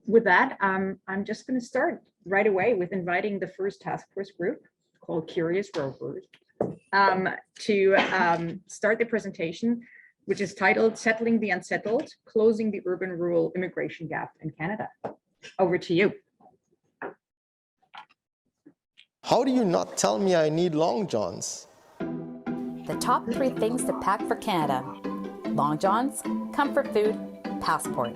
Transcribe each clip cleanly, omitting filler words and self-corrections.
with that, I'm just going to start right away with inviting the first task force group called Curious Rovers to start the presentation, which is titled Settling the Unsettled, Closing the Urban-Rural Immigration Gap in Canada. Over to you. How do you not tell me I need long johns? The top 3 things to pack for Canada: long johns, comfort food, passport.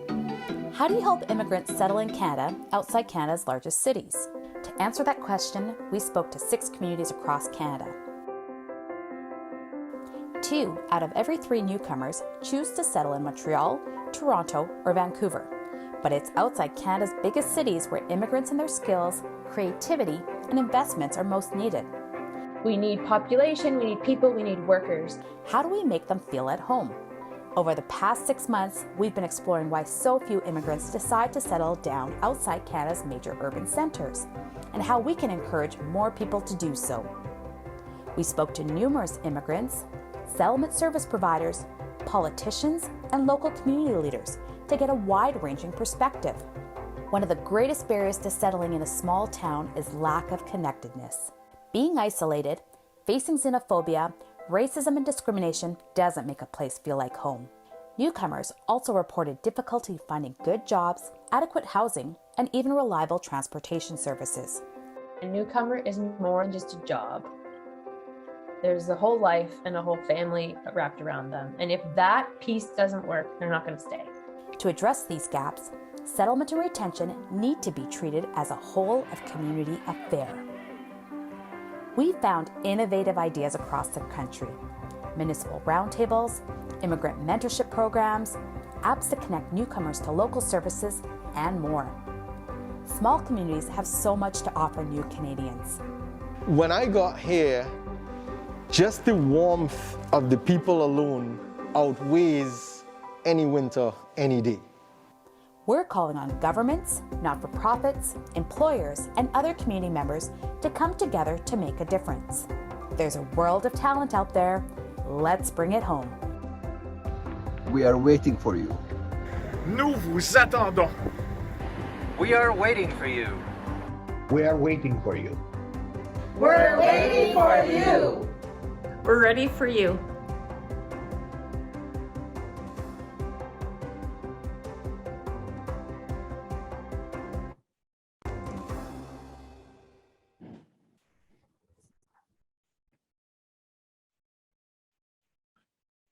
How do you help immigrants settle in Canada outside Canada's largest cities? To answer that question, we spoke to 6 communities across Canada. 2 out of every 3 newcomers choose to settle in Montreal, Toronto, or Vancouver. But it's outside Canada's biggest cities where immigrants and their skills, creativity, and investments are most needed. We need population, we need people, we need workers. How do we make them feel at home? Over the past 6 months, we've been exploring why so few immigrants decide to settle down outside Canada's major urban centres, and how we can encourage more people to do so. We spoke to numerous immigrants, settlement service providers, politicians, and local community leaders to get a wide-ranging perspective. One of the greatest barriers to settling in a small town is lack of connectedness. Being isolated, facing xenophobia, racism, and discrimination doesn't make a place feel like home. Newcomers also reported difficulty finding good jobs, adequate housing, and even reliable transportation services. A newcomer is more than just a job. There's a whole life and a whole family wrapped around them. And if that piece doesn't work, they're not going to stay. To address these gaps, settlement and retention need to be treated as a whole of community affair. We found innovative ideas across the country: municipal roundtables, immigrant mentorship programs, apps to connect newcomers to local services, and more. Small communities have so much to offer new Canadians. When I got here, just the warmth of the people alone outweighs any winter, any day. We're calling on governments, not-for-profits, employers, and other community members to come together to make a difference. There's a world of talent out there. Let's bring it home. We are waiting for you. Nous vous attendons. We are waiting for you. We are waiting for you. We're waiting for you. We're ready for you.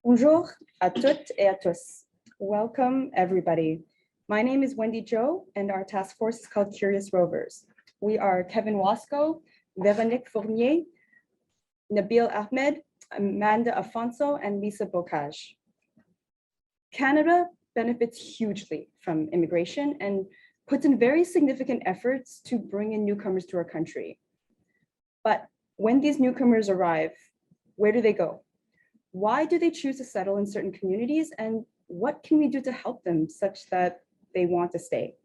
Bonjour à toutes et à tous. Welcome, everybody. My name is Wendy Jo, and our task force is called Curious Rovers. We are Kevin Wasco, Véronique Fournier, Nabil Ahmed, Amanda Afonso, and Lisa Bocage. Canada benefits hugely from immigration and puts in very significant efforts to bring in newcomers to our country. But when these newcomers arrive, where do they go? Why do they choose to settle in certain communities, and what can we do to help them such that they want to stay?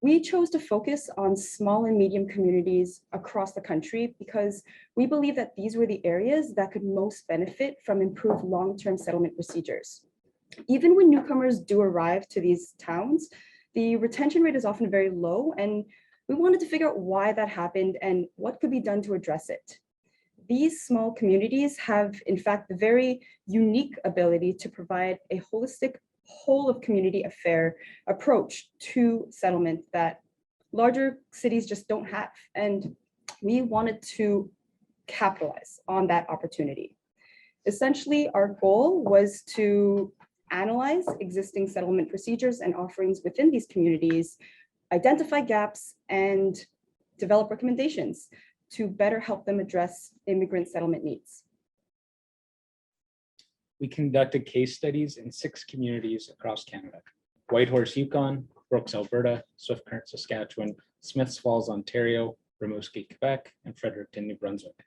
We chose to focus on small and medium communities across the country because we believe that these were the areas that could most benefit from improved long-term settlement procedures. Even when newcomers do arrive to these towns, the retention rate is often very low, and we wanted to figure out why that happened and what could be done to address it. These small communities have, in fact, the very unique ability to provide a holistic, whole of community affair approach to settlement that larger cities just don't have. And we wanted to capitalize on that opportunity. Essentially, our goal was to analyze existing settlement procedures and offerings within these communities, identify gaps, and develop recommendations to better help them address immigrant settlement needs. We conducted case studies in 6 communities across Canada: Whitehorse, Yukon; Brooks, Alberta; Swift Current, Saskatchewan; Smiths Falls, Ontario; Rimouski, Quebec; and Fredericton, New Brunswick.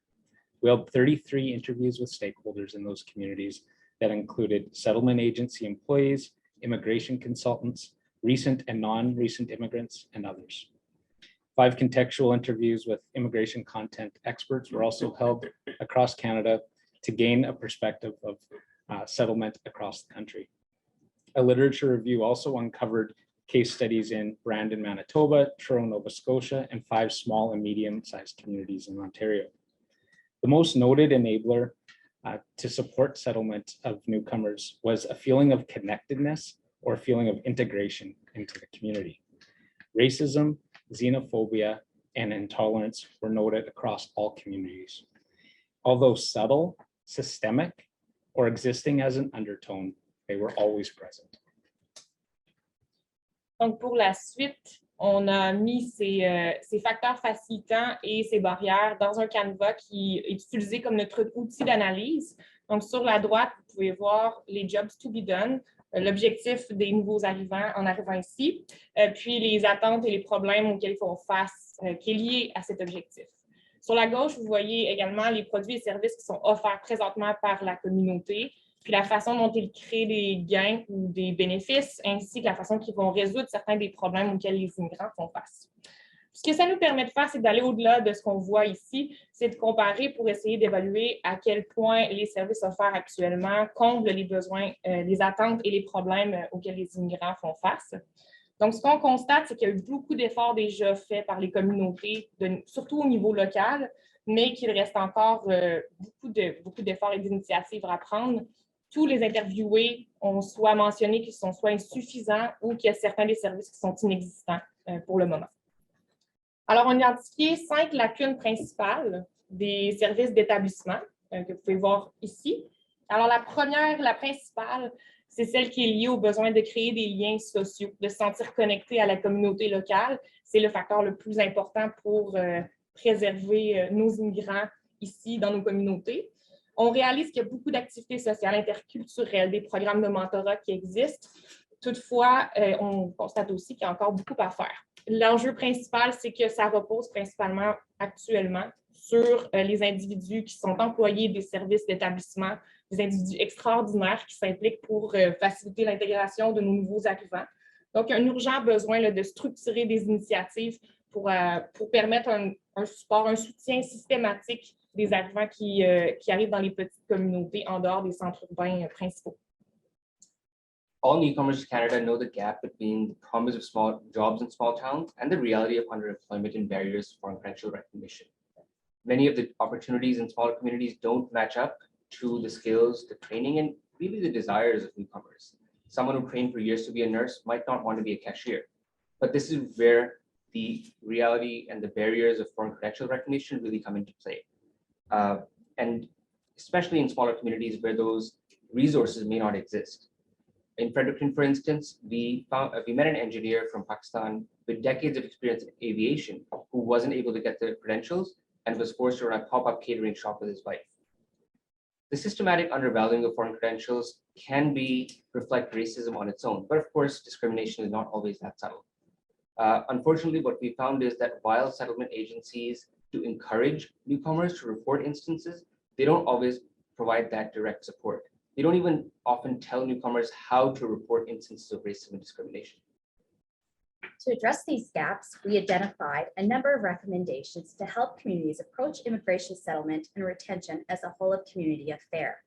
We held 33 interviews with stakeholders in those communities that included settlement agency employees, immigration consultants, recent and non-recent immigrants, and others. 5 contextual interviews with immigration content experts were also held across Canada to gain a perspective of settlement across the country. A literature review also uncovered case studies in Brandon, Manitoba, Truro, Nova Scotia, and 5 small and medium-sized communities in Ontario. The most noted enabler to support settlement of newcomers was a feeling of connectedness or a feeling of integration into the community. Racism, xenophobia, and intolerance were noted across all communities. Although subtle, systemic, or existing as an undertone, they were always present. Donc, pour la suite, on a mis ces facteurs facilitants et ces barrières dans un canevas qui est utilisé comme notre outil d'analyse. Donc, sur la droite, vous pouvez voir les jobs to be done, l'objectif des nouveaux arrivants en arrivant ici, puis les attentes et les problèmes auxquels ils font face, qui est lié à cet objectif. Sur la gauche, vous voyez également les produits et services qui sont offerts présentement par la communauté, puis la façon dont ils créent des gains ou des bénéfices, ainsi que la façon qu'ils vont résoudre certains des problèmes auxquels les immigrants font face. Ce que ça nous permet de faire, c'est d'aller au-delà de ce qu'on voit ici, c'est de comparer pour essayer d'évaluer à quel point les services offerts actuellement comblent les besoins, les attentes et les problèmes auxquels les immigrants font face. Donc, ce qu'on constate, c'est qu'il y a eu beaucoup d'efforts déjà faits par les communautés, surtout au niveau local, mais qu'il reste encore beaucoup d'efforts et d'initiatives à prendre. Tous les interviewés ont soit mentionné qu'ils sont soit insuffisants ou qu'il y a certains des services qui sont inexistants pour le moment. Alors, on a identifié 5 lacunes principales des services d'établissement que vous pouvez voir ici. Alors, la première, la principale, c'est celle qui est liée au besoin de créer des liens sociaux, de se sentir connecté à la communauté locale. C'est le facteur le plus important pour préserver nos immigrants ici dans nos communautés. On réalise qu'il y a beaucoup d'activités sociales interculturelles, des programmes de mentorat qui existent. Toutefois, on constate aussi qu'il y a encore beaucoup à faire. L'enjeu principal, c'est que ça repose principalement actuellement sur les individus qui sont employés des services d'établissement, des individus extraordinaires qui s'impliquent pour faciliter l'intégration de nos nouveaux arrivants. Donc, il y a un urgent besoin de structurer des initiatives pour permettre un support, un soutien systématique des arrivants qui arrivent dans les petites communautés en dehors des centres urbains principaux. All newcomers to Canada know the gap between the promise of small jobs in small towns and the reality of underemployment and barriers for credential recognition. Many of the opportunities in smaller communities don't match up to the skills, the training, and really the desires of newcomers. Someone who trained for years to be a nurse might not want to be a cashier, but this is where the reality and the barriers of foreign credential recognition really come into play. And especially in smaller communities where those resources may not exist. In Fredericton, for instance, we met an engineer from Pakistan with decades of experience in aviation who wasn't able to get the credentials and was forced to run a pop-up catering shop with his wife. The systematic undervaluing of foreign credentials can reflect racism on its own, but of course, discrimination is not always that subtle. Unfortunately, what we found is that while settlement agencies do encourage newcomers to report instances, they don't always provide that direct support. They don't even often tell newcomers how to report instances of racism and discrimination. To address these gaps, we identified a number of recommendations to help communities approach immigration settlement and retention as a whole of community affair.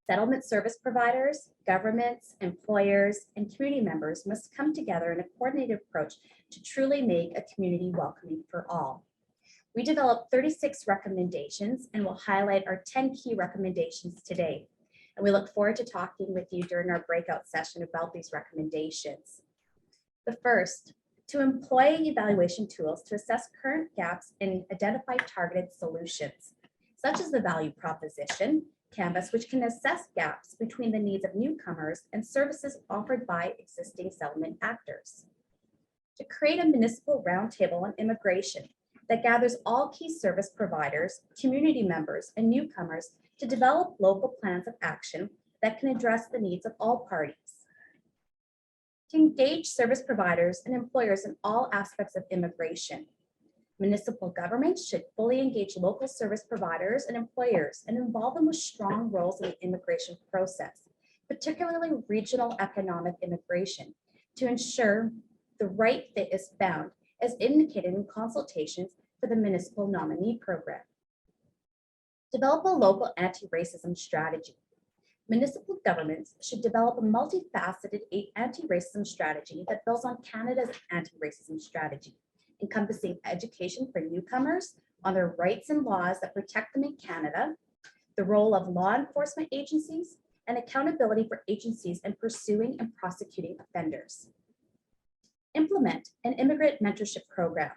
Settlement service providers, governments, employers, and community members must come together in a coordinated approach to truly make a community welcoming for all. We developed 36 recommendations and will highlight our 10 key recommendations today. And we look forward to talking with you during our breakout session about these recommendations. The first, to employ evaluation tools to assess current gaps and identify targeted solutions, such as the value proposition canvas, which can assess gaps between the needs of newcomers and services offered by existing settlement actors. To create a municipal roundtable on immigration that gathers all key service providers, community members, and newcomers to develop local plans of action that can address the needs of all parties. To engage service providers and employers in all aspects of immigration. Municipal governments should fully engage local service providers and employers and involve them with strong roles in the immigration process, particularly regional economic immigration, to ensure the right fit is found as indicated in consultations for the municipal nominee program. Develop a local anti-racism strategy. Municipal governments should develop a multifaceted anti-racism strategy that builds on Canada's anti-racism strategy, encompassing education for newcomers on their rights and laws that protect them in Canada, the role of law enforcement agencies, and accountability for agencies in pursuing and prosecuting offenders. Implement an immigrant mentorship program.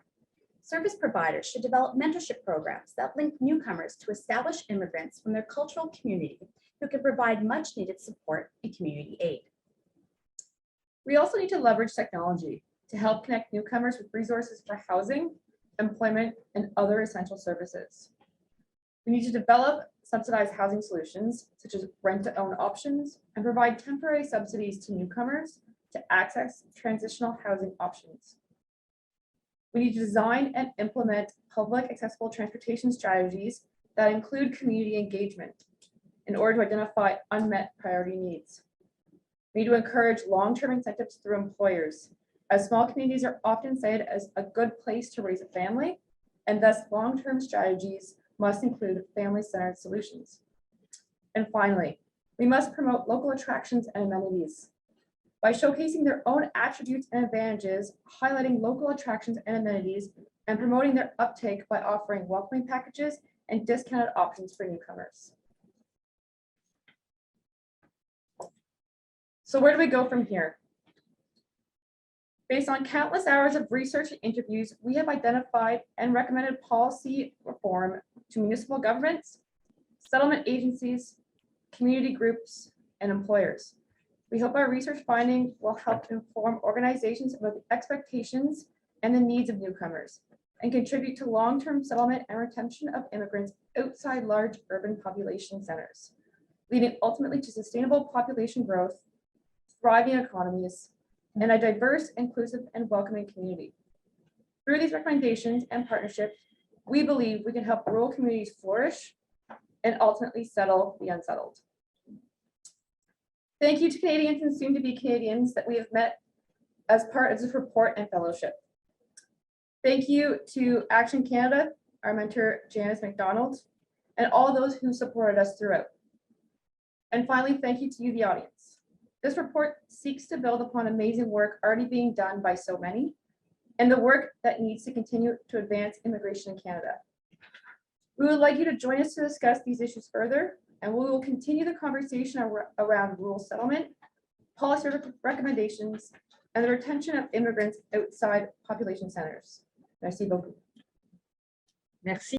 Service providers should develop mentorship programs that link newcomers to established immigrants from their cultural community who can provide much needed support and community aid. We also need to leverage technology to help connect newcomers with resources for housing, employment, and other essential services. We need to develop subsidized housing solutions, such as rent-to-own options, and provide temporary subsidies to newcomers to access transitional housing options. We need to design and implement public accessible transportation strategies that include community engagement in order to identify unmet priority needs. We need to encourage long-term incentives through employers, as small communities are often cited as a good place to raise a family, and thus long-term strategies must include family-centered solutions. And finally, we must promote local attractions and amenities. By showcasing their own attributes and advantages, highlighting local attractions and amenities, and promoting their uptake by offering welcoming packages and discounted options for newcomers. So where do we go from here? Based on countless hours of research and interviews, we have identified and recommended policy reform to municipal governments, settlement agencies, community groups, and employers. We hope our research findings will help inform organizations about the expectations and the needs of newcomers and contribute to long-term settlement and retention of immigrants outside large urban population centers, leading ultimately to sustainable population growth, thriving economies, and a diverse, inclusive, and welcoming community. Through these recommendations and partnerships, we believe we can help rural communities flourish and ultimately settle the unsettled. Thank you to Canadians and soon-to-be Canadians that we have met as part of this report and fellowship. Thank you to Action Canada, our mentor Janice McDonald, and all those who supported us throughout. And finally, thank you to you, the audience. This report seeks to build upon amazing work already being done by so many, and the work that needs to continue to advance immigration in Canada. We would like you to join us to discuss these issues further, and we will continue the conversation around rural settlement, policy recommendations, and the retention of immigrants outside population centers. Merci beaucoup. Merci.